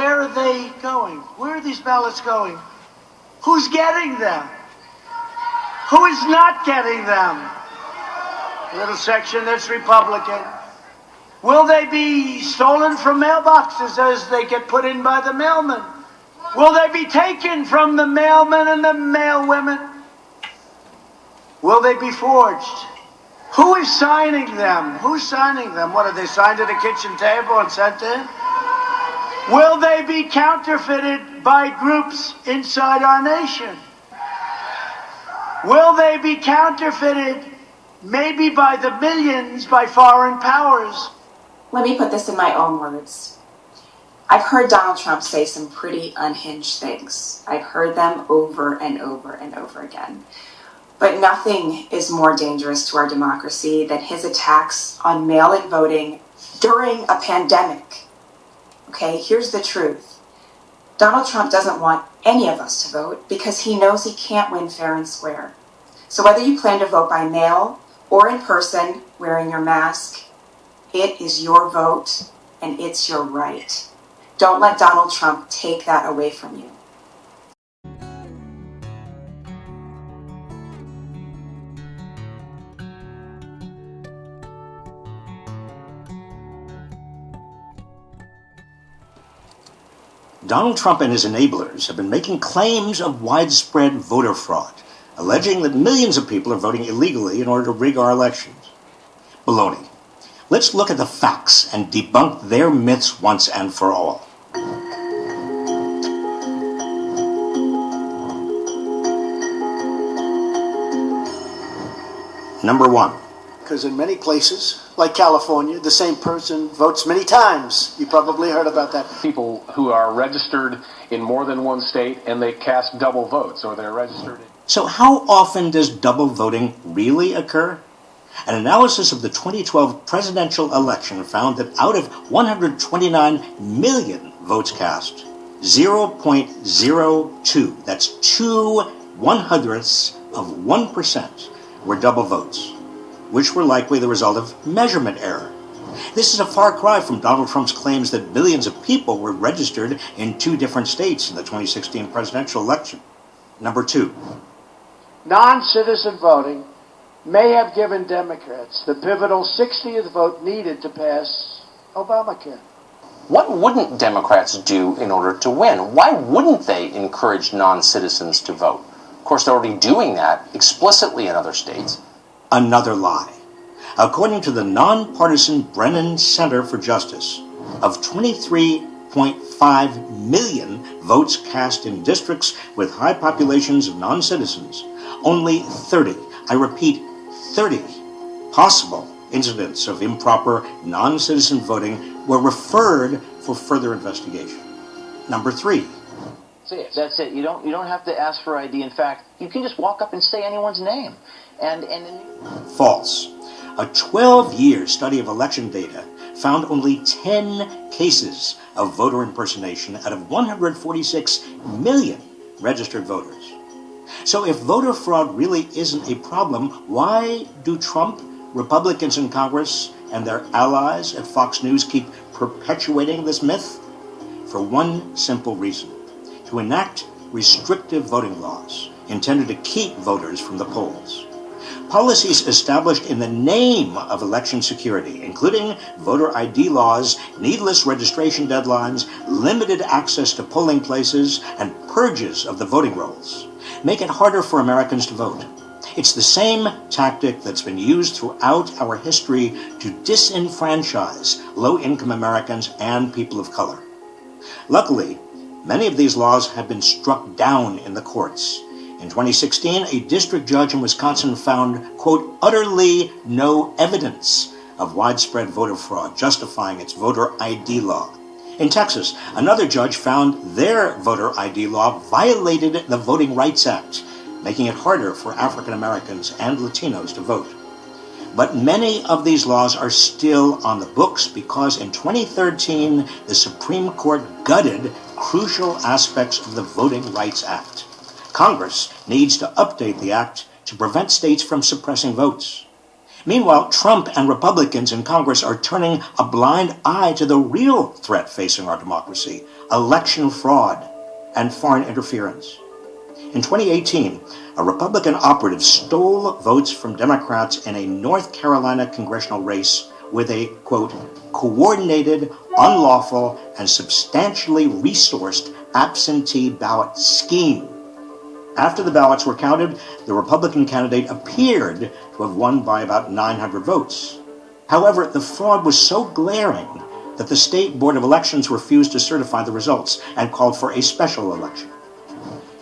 where are they going? Where are these ballots going? Who's getting them? Who is not getting them? A little section that's Republican. Will they be stolen from mailboxes as they get put in by the mailman? Will they be taken from the mailmen and the mailwomen? Will they be forged? Who is signing them? Who's signing them? What, are they signed at a kitchen table and sent in? Will they be counterfeited by groups inside our nation? Will they be counterfeited, maybe by the millions, by foreign powers? Let me put this in my own words. I've heard Donald Trump say some pretty unhinged things. I've heard them over and over and over again. But nothing is more dangerous to our democracy than his attacks on mail-in voting during a pandemic. Okay, here's the truth. Donald Trump doesn't want any of us to vote because he knows he can't win fair and square. So whether you plan to vote by mail or in person wearing your mask, it is your vote and it's your right. Don't let Donald Trump take that away from you. Donald Trump and his enablers have been making claims of widespread voter fraud, alleging that millions of people are voting illegally in order to rig our elections. Baloney. Let's look at the facts and debunk their myths once and for all. Number one. Because in many places, like California, the same person votes many times. You probably heard about that. People who are registered in more than one state and they cast double votes, or they're registered in... So how often does double voting really occur? An analysis of the 2012 presidential election found that out of 129 million votes cast, 0.02, that's 0.02% were double votes, which were likely the result of measurement error. This is a far cry from Donald Trump's claims that millions of people were registered in 2 different states in the 2016 presidential election. Number 2. Non-citizen voting may have given Democrats the pivotal 60th vote needed to pass Obamacare. What wouldn't Democrats do in order to win? Why wouldn't they encourage non-citizens to vote? Of course, they're already doing that explicitly in other states. Another lie. According to the nonpartisan Brennan Center for Justice, of 23.5 million votes cast in districts with high populations of non-citizens, only 30, I repeat, 30 possible incidents of improper non-citizen voting were referred for further investigation. Number 3. That's it. You don't have to ask for ID. In fact, you can just walk up and say anyone's name. False. A 12-year study of election data found only 10 cases of voter impersonation out of 146 million registered voters. So if voter fraud really isn't a problem, why do Trump, Republicans in Congress, and their allies at Fox News keep perpetuating this myth? For one simple reason: to enact restrictive voting laws intended to keep voters from the polls. Policies established in the name of election security, including voter ID laws, needless registration deadlines, limited access to polling places, and purges of the voting rolls, make it harder for Americans to vote. It's the same tactic that's been used throughout our history to disenfranchise low-income Americans and people of color. Luckily, many of these laws have been struck down in the courts. In 2016, a district judge in Wisconsin found, quote, utterly no evidence of widespread voter fraud, justifying its voter ID law. In Texas, another judge found their voter ID law violated the Voting Rights Act, making it harder for African Americans and Latinos to vote. But many of these laws are still on the books because in 2013, the Supreme Court gutted crucial aspects of the Voting Rights Act. Congress needs to update the act to prevent states from suppressing votes. Meanwhile, Trump and Republicans in Congress are turning a blind eye to the real threat facing our democracy: election fraud and foreign interference. In 2018, a Republican operative stole votes from Democrats in a North Carolina congressional race with a, quote, coordinated, unlawful, and substantially resourced absentee ballot scheme. After the ballots were counted, the Republican candidate appeared to have won by about 900 votes. However, the fraud was so glaring that the State Board of Elections refused to certify the results and called for a special election.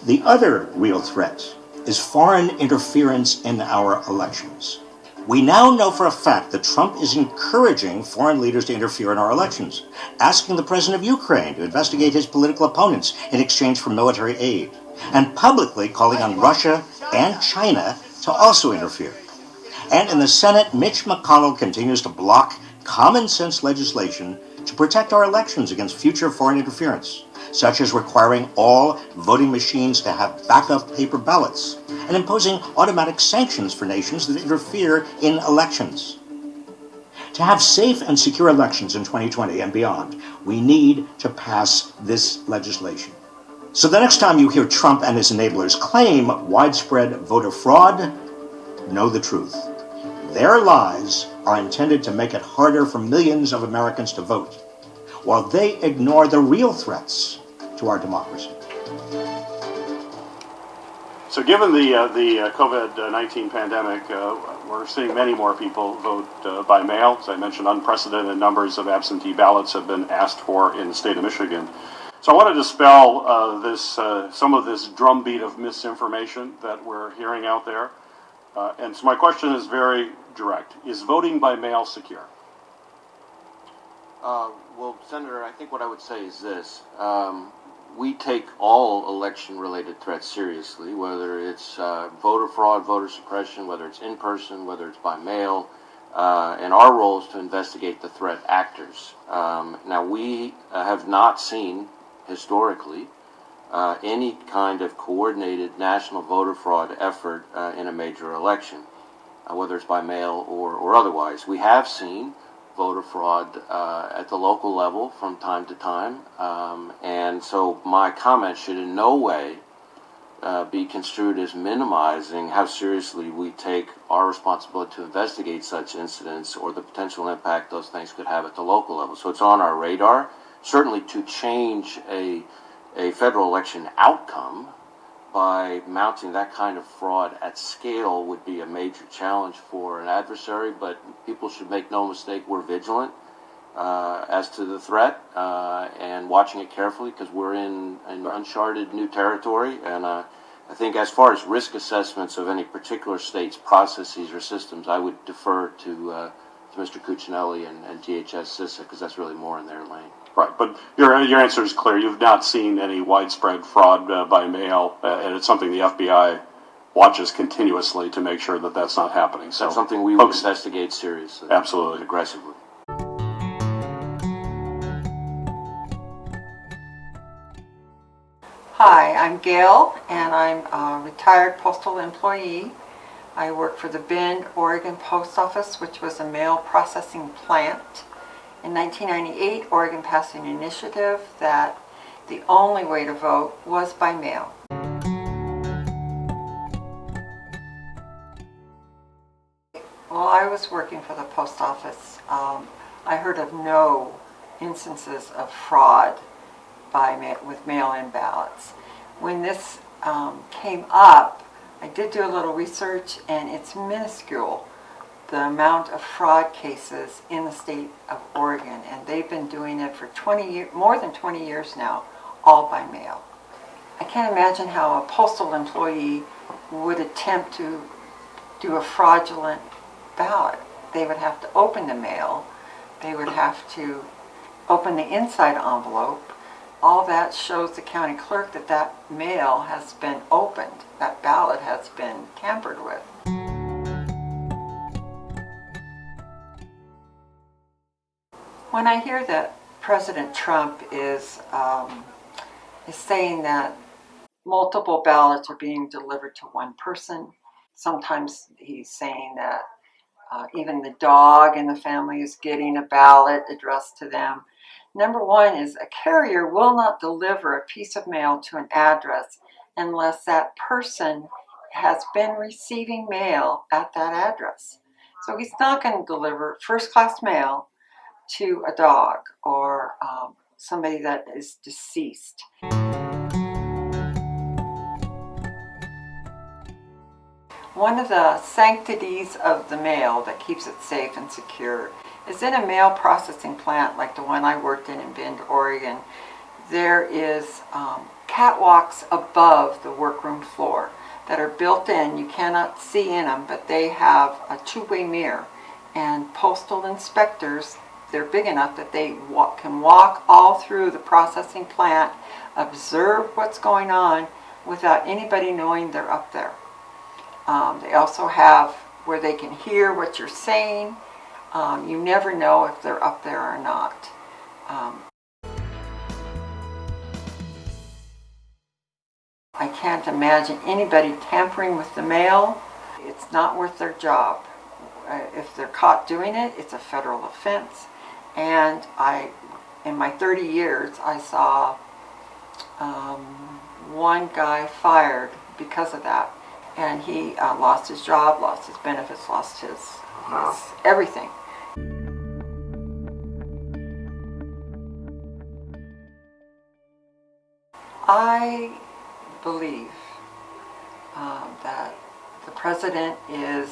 The other real threat is foreign interference in our elections. We now know for a fact that Trump is encouraging foreign leaders to interfere in our elections, asking the president of Ukraine to investigate his political opponents in exchange for military aid, and publicly calling on Russia and China to also interfere. And in the Senate, Mitch McConnell continues to block common sense legislation to protect our elections against future foreign interference, such as requiring all voting machines to have backup paper ballots and imposing automatic sanctions for nations that interfere in elections. To have safe and secure elections in 2020 and beyond, we need to pass this legislation. So the next time you hear Trump and his enablers claim widespread voter fraud, know the truth. Their lies are intended to make it harder for millions of Americans to vote, while they ignore the real threats to our democracy. So given the COVID-19 pandemic, we're seeing many more people vote by mail. As I mentioned, unprecedented numbers of absentee ballots have been asked for in the state of Michigan. So I want to dispel some of this drumbeat of misinformation that we're hearing out there. And so my question is very direct. Is voting by mail secure? Well, Senator, I think what I would say is this. We take all election-related threats seriously, whether it's voter fraud, voter suppression, whether it's in person, whether it's by mail, and our role is to investigate the threat actors. Now, we have not seen, historically, any kind of coordinated national voter fraud effort in a major election, whether it's by mail or otherwise. We have seen voter fraud at the local level from time to time, and so my comment should in no way be construed as minimizing how seriously we take our responsibility to investigate such incidents or the potential impact those things could have at the local level. So it's on our radar. Certainly to change a federal election outcome by mounting that kind of fraud at scale would be a major challenge for an adversary, but people should make no mistake, we're vigilant as to the threat and watching it carefully because we're in uncharted new territory. And I think as far as risk assessments of any particular state's processes or systems, I would defer to Mr. Cuccinelli and DHS-CISA because that's really more in their lane. Right, but your answer is clear. You've not seen any widespread fraud by mail, and it's something the FBI watches continuously to make sure that that's not happening. So that's something we will investigate seriously. Absolutely. Aggressively. Hi, I'm Gail, and I'm a retired postal employee. I work for the Bend, Oregon Post Office, which was a mail processing plant. In 1998, Oregon passed an initiative that the only way to vote was by mail. While I was working for the post office, I heard of no instances of fraud with mail-in ballots. When this came up, I did do a little research, and it's minuscule, the amount of fraud cases in the state of Oregon, and they've been doing it for more than 20 years now, all by mail. I can't imagine how a postal employee would attempt to do a fraudulent ballot. They would have to open the mail, they would have to open the inside envelope. All that shows the county clerk that that mail has been opened, that ballot has been tampered with. When I hear that President Trump is saying that multiple ballots are being delivered to one person, sometimes he's saying that even the dog in the family is getting a ballot addressed to them. Number one is a carrier will not deliver a piece of mail to an address unless that person has been receiving mail at that address. So he's not going to deliver first-class mail to a dog or somebody that is deceased. One of the sanctities of the mail that keeps it safe and secure is in a mail processing plant like the one I worked in Bend, Oregon. There is catwalks above the workroom floor that are built in. You cannot see in them, but they have a two-way mirror. And postal inspectors, they're big enough that they can walk all through the processing plant, observe what's going on without anybody knowing they're up there. They also have where they can hear what you're saying. You never know if they're up there or not. I can't imagine anybody tampering with the mail. It's not worth their job. If they're caught doing it, it's a federal offense. And in my 30 years, I saw one guy fired because of that. And he lost his job, lost his benefits, lost his everything. I believe that the president is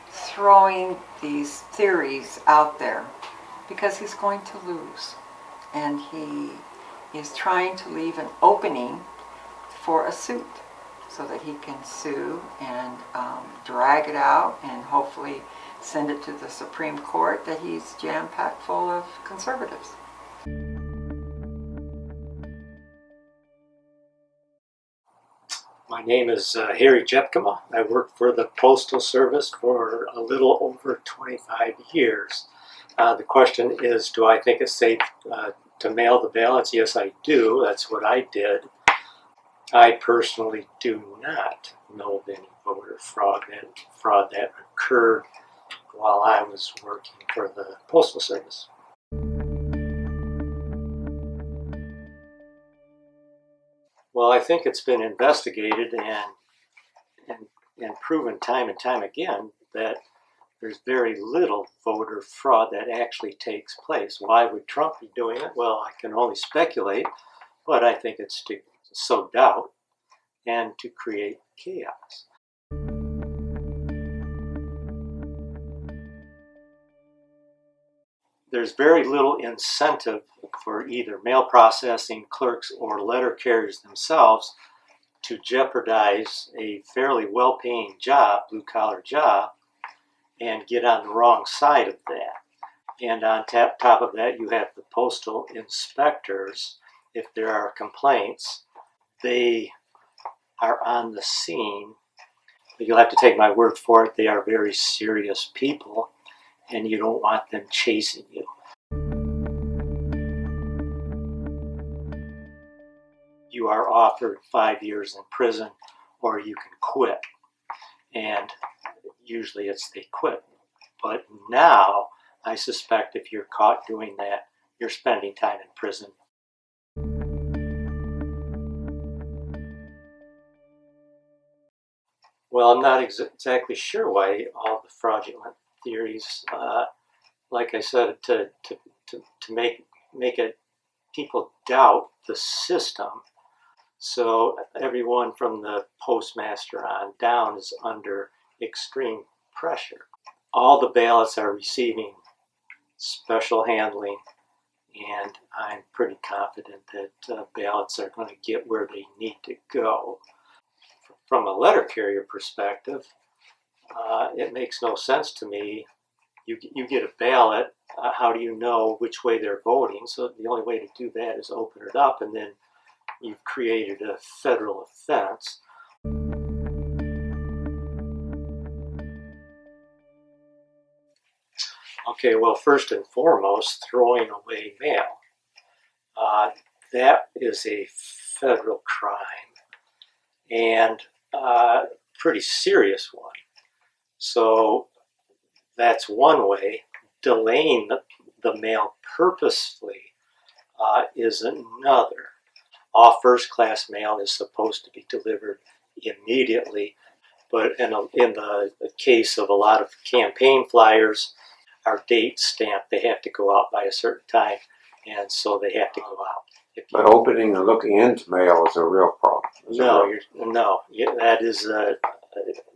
throwing these theories out there because he's going to lose. And he is trying to leave an opening for a suit, so that he can sue and drag it out and hopefully send it to the Supreme Court that he's jam-packed full of conservatives. My name is Harry Jepkema. I worked for the Postal Service for a little over 25 years. The question is, do I think it's safe to mail the ballots? Yes, I do. That's what I did. I personally do not know of any voter fraud that occurred while I was working for the Postal Service. Well, I think it's been investigated and proven time and time again that there's very little voter fraud that actually takes place. Why would Trump be doing it? Well, I can only speculate, but I think it's to sow doubt and to create chaos. There's very little incentive for either mail processing clerks or letter carriers themselves to jeopardize a fairly well-paying job, blue-collar job, and get on the wrong side of that. And on top of that, you have the postal inspectors. If there are complaints, they are on the scene. You'll have to take my word for it. They are very serious people, and you don't want them chasing you. You are offered 5 years in prison, or you can quit. And usually it's they quit. But now, I suspect if you're caught doing that, you're spending time in prison. Well, I'm not exactly sure why all the fraudulent theories, like I said, to make it people doubt the system. So everyone from the postmaster on down is under extreme pressure. All the ballots are receiving special handling, and I'm pretty confident that ballots are going to get where they need to go. From a letter carrier perspective, it makes no sense to me. You get a ballot, how do you know which way they're voting? So the only way to do that is open it up, and then you've created a federal offense. Okay, well, first and foremost, throwing away mail. That is a federal crime, and pretty serious one. So That's one way. Delaying the mail purposefully is another. All first-class mail is supposed to be delivered immediately, but in the case of a lot of campaign flyers, are date stamped. They have to go out by a certain time, and so they have to go out. But opening and looking into mail is a real problem.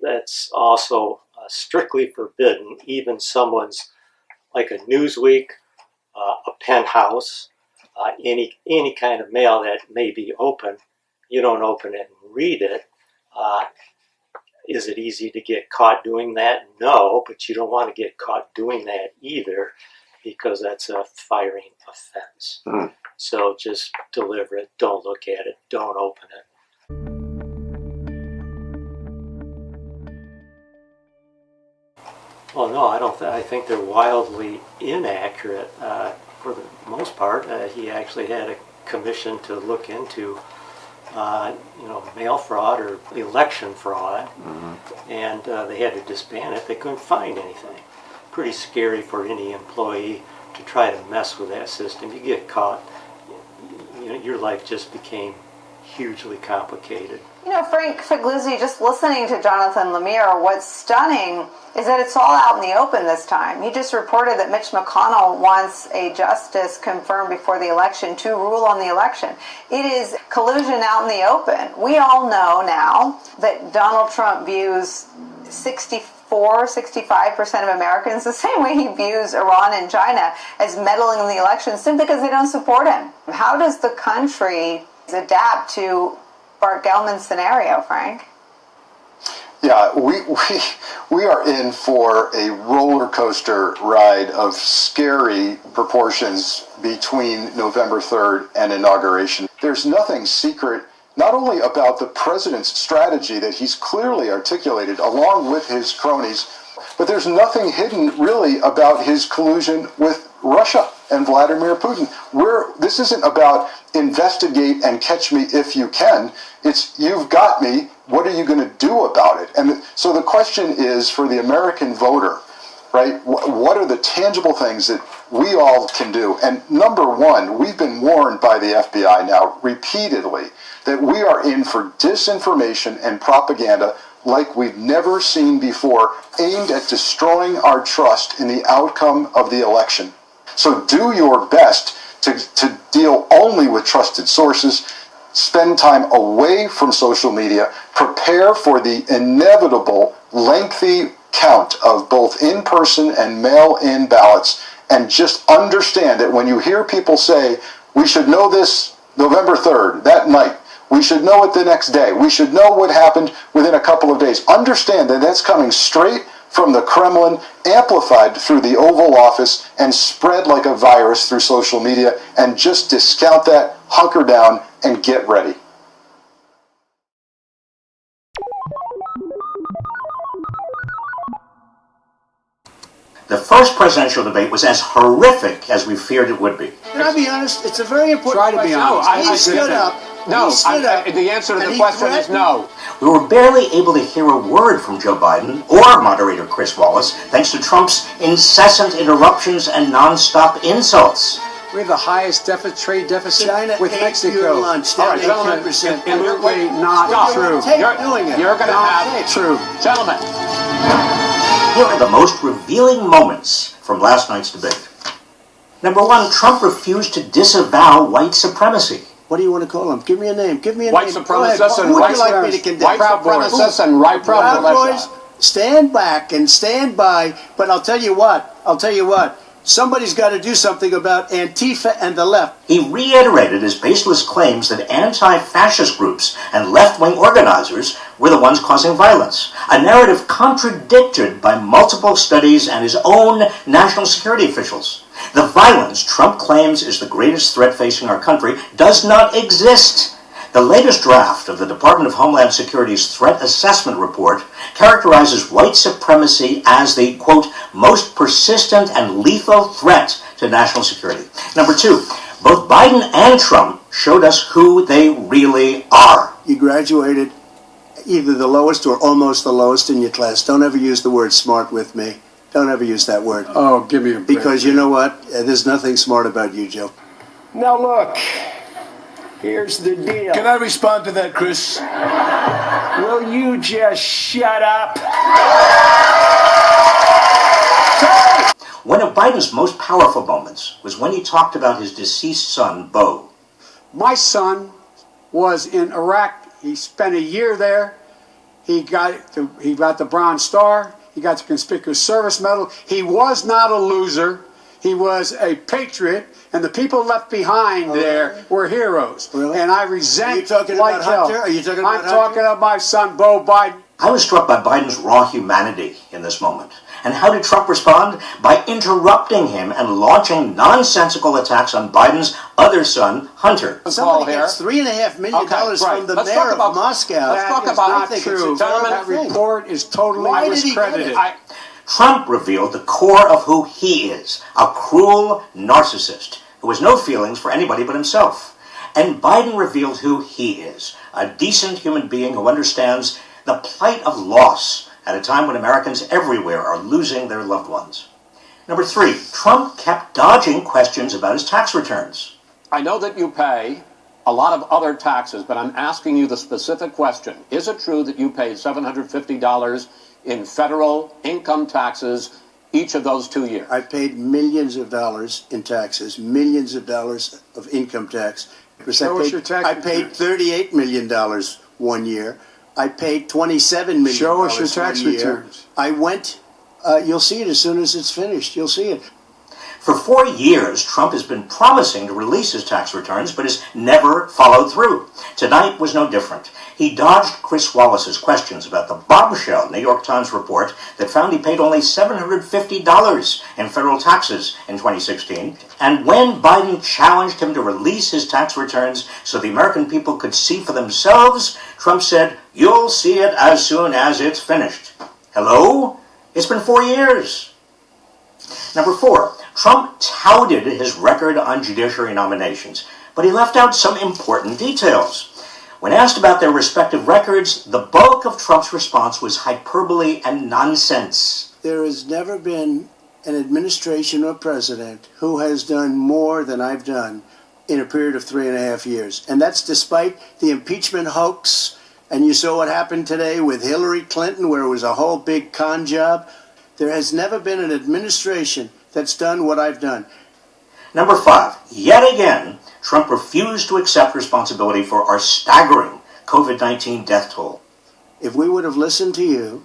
That's also strictly forbidden. Even someone's like a Newsweek, a Penthouse, any kind of mail that may be open, you don't open it and read it. Is it easy to get caught doing that? No, but you don't want to get caught doing that either, because that's a firing offense. So just deliver it, don't look at it, don't open it. Well, no, I don't. I think they're wildly inaccurate for the most part. He actually had a commission to look into, mail fraud or election fraud, and they had to disband it. They couldn't find anything. Pretty scary for any employee to try to mess with that system. You get caught, your life just became hugely complicated. Frank Figluzzi, just listening to Jonathan Lemire, what's stunning is that it's all out in the open this time. He just reported that Mitch McConnell wants a justice confirmed before the election to rule on the election. It is collusion out in the open. We all know now that Donald Trump views 65% of Americans the same way he views Iran and China as meddling in the election simply because they don't support him. How does the country adapt to Bart Gellman's scenario, Frank? Yeah, we are in for a roller coaster ride of scary proportions between November 3rd and inauguration. There's nothing secret, not only about the president's strategy that he's clearly articulated along with his cronies, but there's nothing hidden really about his collusion with Russia and Vladimir Putin. This isn't about investigate and catch me if you can. It's you've got me. What are you going to do about it? And so the question is for the American voter, right? What are the tangible things that we all can do? And number one, we've been warned by the FBI now repeatedly that we are in for disinformation and propaganda like we've never seen before, aimed at destroying our trust in the outcome of the election. So do your best to deal only with trusted sources, spend time away from social media, prepare for the inevitable lengthy count of both in-person and mail-in ballots, and just understand that when you hear people say, we should know this November 3rd, that night, we should know it the next day, we should know what happened within a couple of days, understand that that's coming straight from the Kremlin, amplified through the Oval Office, and spread like a virus through social media, and just discount that, hunker down, and get ready. The first presidential debate was as horrific as we feared it would be. Can I be honest? It's a very important Try to be question. honest. He stood up. The answer to the question is no. We were barely able to hear a word from Joe Biden or moderator Chris Wallace, thanks to Trump's incessant interruptions and nonstop insults. We have the highest trade deficit China with ate Mexico. your lunch. All right, gentlemen, Completely not true. You're going to have true. Gentlemen. Here are the most revealing moments from last night's debate. Number one, Trump refused to disavow white supremacy. What do you want to call them? Give me a name. Give me a White name. supremacists and Who would white you like me to condemn? White supremacists and right Proud Boys, stand back and stand by. But I'll tell you what. Somebody's got to do something about Antifa and the left. He reiterated his baseless claims that anti-fascist groups and left-wing organizers were the ones causing violence, a narrative contradicted by multiple studies and his own national security officials. The violence Trump claims is the greatest threat facing our country does not exist. The latest draft of the Department of Homeland Security's Threat Assessment Report characterizes white supremacy as the, quote, most persistent and lethal threat to national security. Number two, both Biden and Trump showed us who they really are. You graduated either the lowest or almost the lowest in your class. Don't ever use the word smart with me. Don't ever use that word. Oh, give me a break. Because you know what? There's nothing smart about you, Joe. Now look, here's the deal. Can I respond to that, Chris? Will you just shut up? One of Biden's most powerful moments was when he talked about his deceased son, Beau. My son was in Iraq. He spent a year there. He got the Bronze Star. He got the Conspicuous Service Medal. He was not a loser. He was a patriot, and the people left behind there were heroes. Really? And I resent. Are you talking like about hell. Hunter? Are you talking about I'm Hunter? talking about my son, Beau Biden. I was struck by Biden's raw humanity in this moment. And how did Trump respond? By interrupting him and launching nonsensical attacks on Biden's other son, Hunter. Somebody gets $3.5 million from the mayor of Moscow. Let's talk about not true. That report is totally discredited. Trump revealed the core of who he is, a cruel narcissist who has no feelings for anybody but himself. And Biden revealed who he is, a decent human being who understands the plight of loss at a time when Americans everywhere are losing their loved ones. Number 3, Trump kept dodging questions about his tax returns. I know that you pay a lot of other taxes, but I'm asking you the specific question. Is it true that you paid $750 in federal income taxes each of those 2 years? I paid millions of dollars in taxes, millions of dollars of income tax. Show us your tax I paid $38 million 1 year. I paid $27 million. Show us your tax returns. I went, you'll see it as soon as it's finished. You'll see it. For 4 years, Trump has been promising to release his tax returns, but has never followed through. Tonight was no different. He dodged Chris Wallace's questions about the bombshell New York Times report that found he paid only $750 in federal taxes in 2016. And when Biden challenged him to release his tax returns so the American people could see for themselves, Trump said, "You'll see it as soon as it's finished." Hello? It's been 4 years. Number 4, Trump touted his record on judiciary nominations, but he left out some important details. When asked about their respective records, the bulk of Trump's response was hyperbole and nonsense. There has never been an administration or president who has done more than I've done in a period of 3.5 years. And that's despite the impeachment hoax. And you saw what happened today with Hillary Clinton, where it was a whole big con job. There has never been an administration that's done what I've done. Number 5, yet again, Trump refused to accept responsibility for our staggering COVID-19 death toll. If we would have listened to you,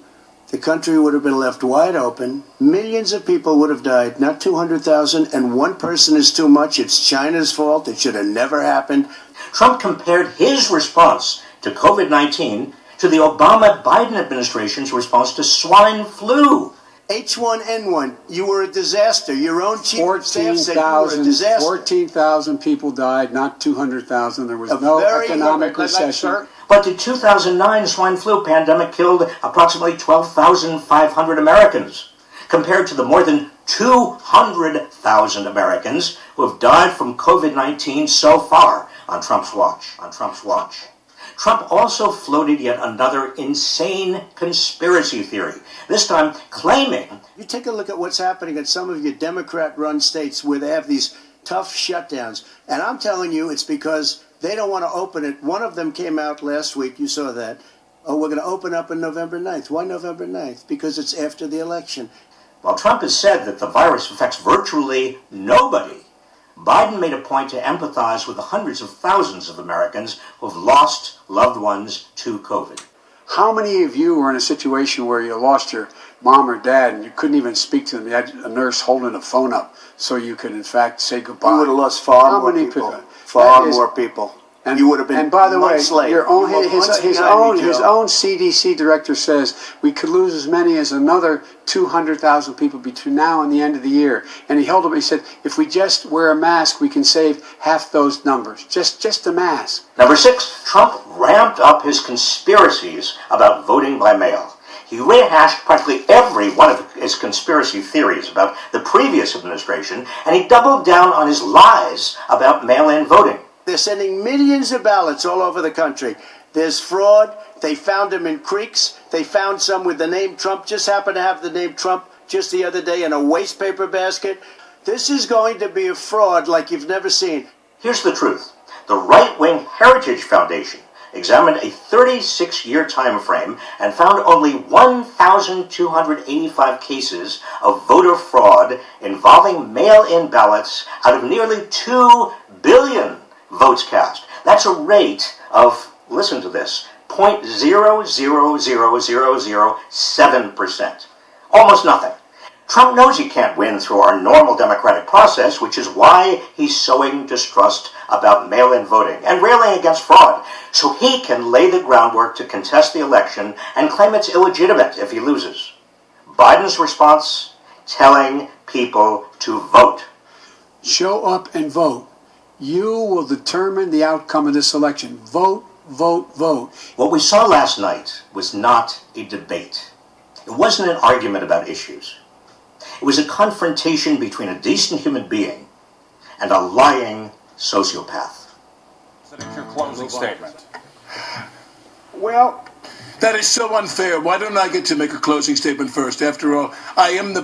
the country would have been left wide open. Millions of people would have died, not 200,000, and one person is too much. It's China's fault. It should have never happened. Trump compared his response to COVID-19 to the Obama-Biden administration's response to swine flu. H1N1, you were a disaster. Your own chief of staff said you were a disaster. 14,000 people died, not 200,000. There was no economic recession. But the 2009 swine flu pandemic killed approximately 12,500 Americans, compared to the more than 200,000 Americans who have died from COVID-19 so far on Trump's watch. Trump also floated yet another insane conspiracy theory, this time claiming... You take a look at what's happening in some of your Democrat-run states where they have these tough shutdowns. And I'm telling you, it's because they don't want to open it. One of them came out last week, you saw that. Oh, we're going to open up on November 9th. Why November 9th? Because it's after the election. While Trump has said that the virus affects virtually nobody, Biden made a point to empathize with the hundreds of thousands of Americans who have lost loved ones to COVID. How many of you were in a situation where you lost your mom or dad and you couldn't even speak to them? You had a nurse holding a phone up so you could, in fact, say goodbye. You would have lost far more people. Far more people. And you would have been. And by the way, late. Your own, his own CDC director says we could lose as many as another 200,000 people between now and the end of the year. And he held up. He said, if we just wear a mask, we can save half those numbers. Just a mask. Number 6, Trump ramped up his conspiracies about voting by mail. He rehashed practically every one of his conspiracy theories about the previous administration, and he doubled down on his lies about mail-in voting. They're sending millions of ballots all over the country. There's fraud. They found them in creeks. They found some with the name Trump, just happened to have the name Trump just the other day in a waste paper basket. This is going to be a fraud like you've never seen. Here's the truth. The right-wing Heritage Foundation examined a 36-year time frame and found only 1,285 cases of voter fraud involving mail-in ballots out of nearly 2 billion votes cast. That's a rate of, listen to this, 0.000007%. Almost nothing. Trump knows he can't win through our normal democratic process, which is why he's sowing distrust about mail-in voting and railing against fraud, so he can lay the groundwork to contest the election and claim it's illegitimate if he loses. Biden's response? Telling people to vote. Show up and vote. You will determine the outcome of this election. Vote, vote, vote. What we saw last night was not a debate. It wasn't an argument about issues. It was a confrontation between a decent human being and a lying sociopath. Your closing statement. Well, that is so unfair. Why don't I get to make a closing statement first? After all, I am the